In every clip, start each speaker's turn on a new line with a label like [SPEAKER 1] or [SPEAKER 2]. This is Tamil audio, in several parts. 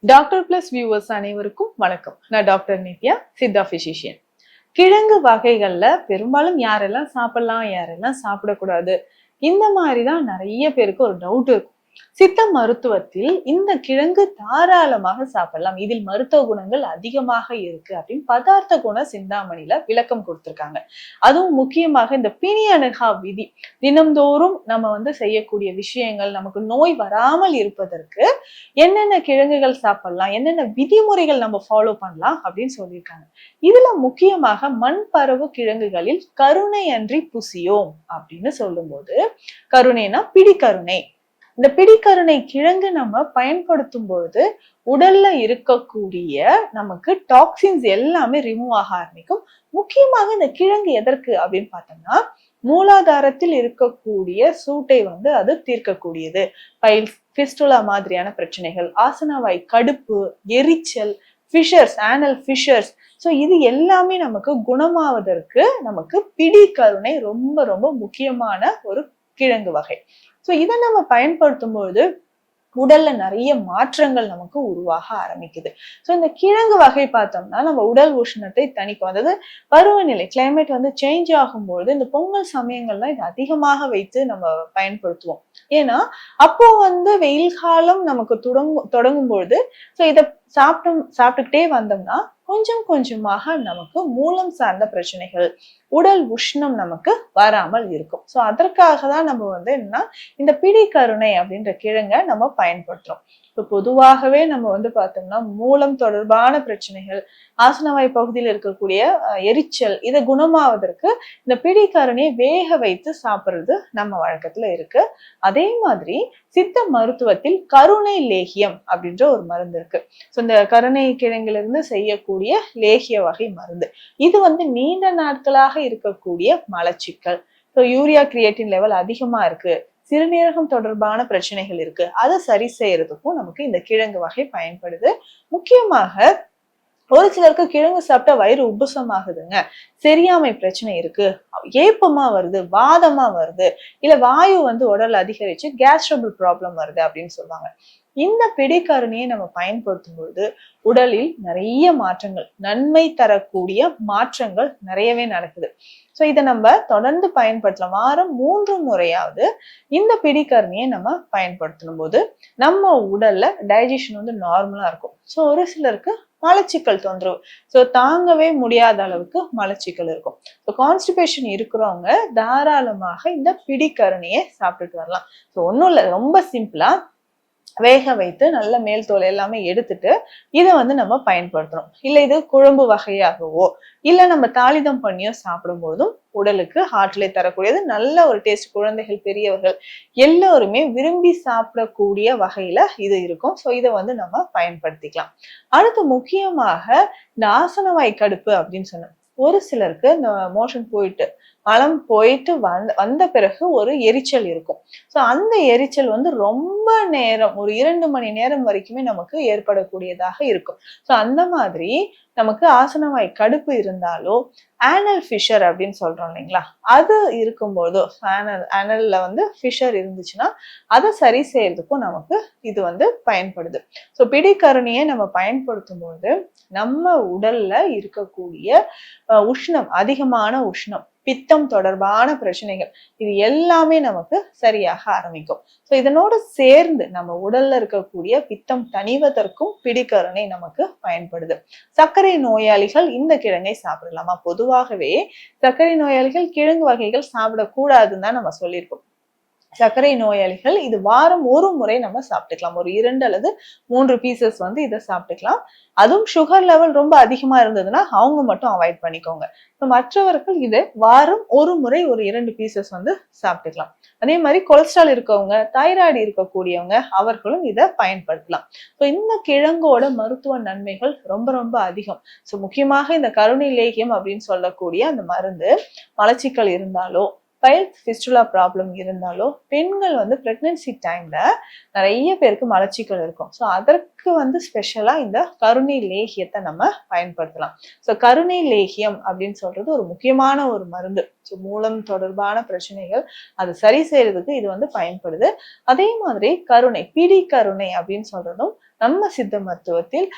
[SPEAKER 1] டாக்டர் பிளஸ் வியூவர்ஸ் அனைவருக்கும் வணக்கம். நான் டாக்டர் நித்யா, சித்தா பிசிஷியன். கிழங்கு வகைகள்ல பெரும்பாலும் யாரெல்லாம் சாப்பிடலாம், யாரெல்லாம் சாப்பிடக்கூடாது, இந்த மாதிரிதான் நிறைய பேருக்கு ஒரு டவுட் இருக்கும். சித்த மருத்துவத்தில் இந்த கிழங்கு தாராளமாக சாப்பிடலாம், இதில் மருத்துவ குணங்கள் அதிகமாக இருக்கு அப்படின்னு பதார்த்த குண சிந்தாமணியில விளக்கம் கொடுத்திருக்காங்க. அதுவும் முக்கியமாக இந்த பிணி அணுகா விதி, தினம்தோறும் நம்ம செய்யக்கூடிய விஷயங்கள் நமக்கு நோய் வராமல் இருப்பதற்கு என்னென்ன கிழங்குகள் சாப்பிடலாம், என்னென்ன விதிமுறைகள் நம்ம ஃபாலோ பண்ணலாம் அப்படின்னு சொல்லியிருக்காங்க. இதுல முக்கியமாக மண் பரவு கிழங்குகளில் கருணை அன்றி புசியோம் அப்படின்னு சொல்லும்போது, கருணைனா பிடிக்கருணை. இந்த பிடிக்கருணை கிழங்கு நம்ம பயன்படுத்தும் பொழுது உடல்ல இருக்கக்கூடிய நமக்கு டாக்ஸின்ஸ் எல்லாமே ரிமூவ் ஆக ஆரம்பிக்கும். முக்கியமாக இந்த கிழங்கு எதற்கு அப்படின்னு பார்த்தோம்னா, மூலாதாரத்தில் இருக்கக்கூடிய சூட்டை அது தீர்க்கக்கூடியது. பைல்ஸ், பிஸ்டுலா மாதிரியான பிரச்சனைகள், ஆசனவாய் கடுப்பு, எரிச்சல், ஃபிஷர்ஸ், ஆனல் ஃபிஷர்ஸ், ஸோ இது எல்லாமே நமக்கு குணமாவதற்கு நமக்கு பிடிக்கருணை ரொம்ப ரொம்ப முக்கியமான ஒரு கிழங்கு வகை. ஸோ இதை நம்ம பயன்படுத்தும் பொழுது உடல்ல நிறைய மாற்றங்கள் நமக்கு உருவாக ஆரம்பிக்குது. ஸோ இந்த கிழங்கு வகை பார்த்தோம்னா நம்ம உடல் உஷ்ணத்தை தணிக்கும். அதாவது பருவநிலை கிளைமேட் சேஞ்ச் ஆகும்பொழுது இந்த பொங்கல் சமயங்கள்லாம் இது அதிகமாக வைத்து நம்ம பயன்படுத்துவோம். ஏன்னா அப்போ வெயில் காலம் நமக்கு தொடங்கும் பொழுது ஸோ இதை சாப்பிட்டுக்கிட்டே வந்தோம்னா கொஞ்சம் கொஞ்சமாக நமக்கு மூலம் சார்ந்த பிரச்சனைகள், உடல் உஷ்ணம் நமக்கு வராமல் இருக்கும். ஸோ அதற்காக தான் நம்ம என்னன்னா இந்த பிடிக்கருணை அப்படின்ற கிழங்கை நம்ம பயன்படுத்துறோம். இப்போ பொதுவாகவே நம்ம பார்த்தோம்னா மூலம் தொடர்பான பிரச்சனைகள், ஆசனவாய் பகுதியில் இருக்கக்கூடிய எரிச்சல், இதை குணமாவதற்கு இந்த பிடிக்கருணையை வேக வைத்து சாப்பிடுறது நம்ம வழக்கத்துல இருக்கு. அதே மாதிரி சித்த மருத்துவத்தில் கருணை லேகியம் அப்படின்ற ஒரு மருந்து இருக்கு. ஸோ இந்த கருணை கிழங்கிலிருந்து செய்யக்கூடிய லேகிய வகை மருந்து இது நீண்ட நாட்களாக இருக்கக்கூடிய மலச்சிக்கல், ஸோ யூரியா கிரியேட்டின் லெவல் அதிகமா இருக்கு, சிறுநீரகம் தொடர்பான பிரச்சனைகள் இருக்கு, அதை சரி செய்யறதுக்கும் நமக்கு இந்த கிழங்கு வகை பயன்படுது. முக்கியமாக ஒரு சிலருக்கு கிழங்கு சாப்பிட்டா வயிறு உப்புசமாகுதுங்க, செரியாமை பிரச்சனை இருக்கு, ஏப்பமா வருது, வாதமா வருது, இல்ல வாயு உடல் அதிகரிச்சு கேஸ்ட்ரபிள் ப்ராப்ளம் வருது அப்படின்னு சொல்லுவாங்க. இந்த பிடிக்கருணையை நம்ம பயன்படுத்தும் பொழுது உடலில் நிறைய மாற்றங்கள், நன்மை தரக்கூடிய மாற்றங்கள் நிறையவே நடக்குது. ஸோ இதை நம்ம தொடர்ந்து பயன்படுத்தலாம். வாரம் 3 முறையாவது இந்த பிடிக்கருணையை நம்ம பயன்படுத்தும் போது நம்ம உடல்ல டைஜஷன் நார்மலா இருக்கும். ஸோ ஒரு சிலருக்கு மலச்சிக்கல் தொந்தரவு, ஸோ தாங்கவே முடியாத அளவுக்கு மலச்சிக்கல் இருக்கும். ஸோ கான்ஸ்டிபேஷன் இருக்கிறவங்க தாராளமாக இந்த பிடிக்கருணையை சாப்பிட்டுட்டு வரலாம். ஸோ ஒன்றும் இல்லை, ரொம்ப சிம்பிளா வேக வைத்து நல்ல மேல் தோல் எல்லாமே எடுத்துட்டு இதை நம்ம பயன்படுத்தணும். இல்லை இது குழம்பு வகையாகவோ இல்ல நம்ம தாளிதம் பண்ணியோ சாப்பிடும் போதும் உடலுக்கு ஆற்றலை தரக்கூடியது, நல்ல ஒரு டேஸ்ட். குழந்தைகள், பெரியவர்கள் எல்லோருமே விரும்பி சாப்பிடக்கூடிய வகையில இது இருக்கும். ஸோ இதை நம்ம பயன்படுத்திக்கலாம். அடுத்து முக்கியமாக இந்த ஆசனவாய் கடுப்பு அப்படின்னு சொன்னோம். ஒரு சிலருக்கு இந்த மோஷன் போயிட்டு மலம் போயிட்டு வந்த பிறகு ஒரு எரிச்சல் இருக்கும். ஸோ அந்த எரிச்சல் ரொம்ப நேரம், ஒரு 2 மணி நேரம் வரைக்குமே நமக்கு ஏற்படக்கூடியதாக இருக்கும். ஸோ அந்த மாதிரி நமக்கு ஆசனவாய் கடுப்பு இருந்தாலோ, ஆனல் ஃபிஷர் அப்படின்னு சொல்றோம் இல்லைங்களா, அது இருக்கும்போதோ, ஆனல்ல ஃபிஷர் இருந்துச்சுன்னா அதை சரி செய்யறதுக்கும் நமக்கு இது பயன்படுது. ஸோ பிடிக்கருணையை நம்ம பயன்படுத்தும் போது நம்ம உடல்ல இருக்கக்கூடிய உஷ்ணம், அதிகமான உஷ்ணம், பித்தம் தொடர்பான பிரச்சனைகள், இது எல்லாமே நமக்கு சரியாக ஆரம்பிக்கும். ஸோ இதனோடு சேர்ந்து நம்ம உடல்ல இருக்கக்கூடிய பித்தம் தணிவதற்கும் பிடிக்கருணை நமக்கு பயன்படுது. சர்க்கரை நோயாளிகள் இந்த கிழங்கை சாப்பிடலாமா? பொதுவாகவே சர்க்கரை நோயாளிகள் கிழங்கு வகைகள் சாப்பிடக்கூடாதுன்னு தான் நம்ம சொல்லியிருக்கோம். சர்க்கரை நோயாளிகள் இது வாரம் 1 முறை நம்ம சாப்பிட்டுக்கலாம். ஒரு 2 அல்லது 3 பீசஸ் இதை சாப்பிட்டுக்கலாம். அதுவும் சுகர் லெவல் ரொம்ப அதிகமா இருந்ததுன்னா அவங்க மட்டும் அவாய்ட் பண்ணிக்கோங்க. மற்றவர்கள் இது வாரம் 1 முறை ஒரு 2 பீசஸ் சாப்பிட்டுக்கலாம். அதே மாதிரி கொலஸ்ட்ரால் இருக்கவங்க, தைராய்டு இருக்கக்கூடியவங்க அவர்களும் இதை பயன்படுத்தலாம். ஸோ இந்த கிழங்கோட மருத்துவ நன்மைகள் ரொம்ப ரொம்ப அதிகம். ஸோ முக்கியமாக இந்த கருணை லேகியம் அப்படின்னு சொல்லக்கூடிய அந்த மருந்து மலச்சிக்கல் இருந்தாலோ, பைல்ஸ், ஃபிஸ்டுலா ப்ராப்ளம் இருந்தாலோ, பெண்கள் பிரெக்னன்சி டைம்ல நிறைய பேருக்கு மலச்சிக்கல் இருக்கும். ஸோ அதற்கு ஸ்பெஷலா இந்த கருணை லேகியத்தை நம்ம பயன்படுத்தலாம். ஸோ கருணை லேகியம் அப்படின்னு சொல்றது ஒரு முக்கியமான ஒரு மருந்து. ஸோ மூலம் தொடர்பான பிரச்சனைகள் அது சரி செய்யறதுக்கு இது பயன்படுது. அதே மாதிரி கருணை, பிடி கருணை அப்படின்னு சொல்றதும் நம்ம சித்த மருத்துவத்தில்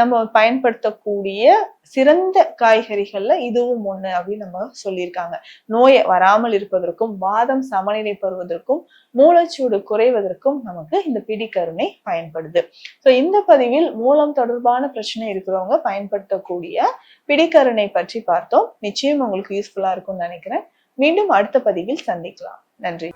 [SPEAKER 1] நம்ம பயன்படுத்தக்கூடிய சிறந்த காய்கறிகள்ல இதுவும் ஒண்ணு அப்படின்னு நம்ம சொல்லியிருக்காங்க. நோயை வராமல் இருப்பதற்கும், வாதம் சமநிலை பெறுவதற்கும், மூளைச்சூடு குறைவதற்கும் நமக்கு இந்த பிடிக்கருணை பயன்படுது. சோ இந்த பதிவில் மூலம் தொடர்பான பிரச்சனை இருக்கிறவங்க பயன்படுத்தக்கூடிய பிடிக்கருணை பற்றி பார்த்தோம். நிச்சயம் உங்களுக்கு யூஸ்ஃபுல்லா இருக்கும்னு நினைக்கிறேன். மீண்டும் அடுத்த பதிவில் சந்திக்கலாம். நன்றி.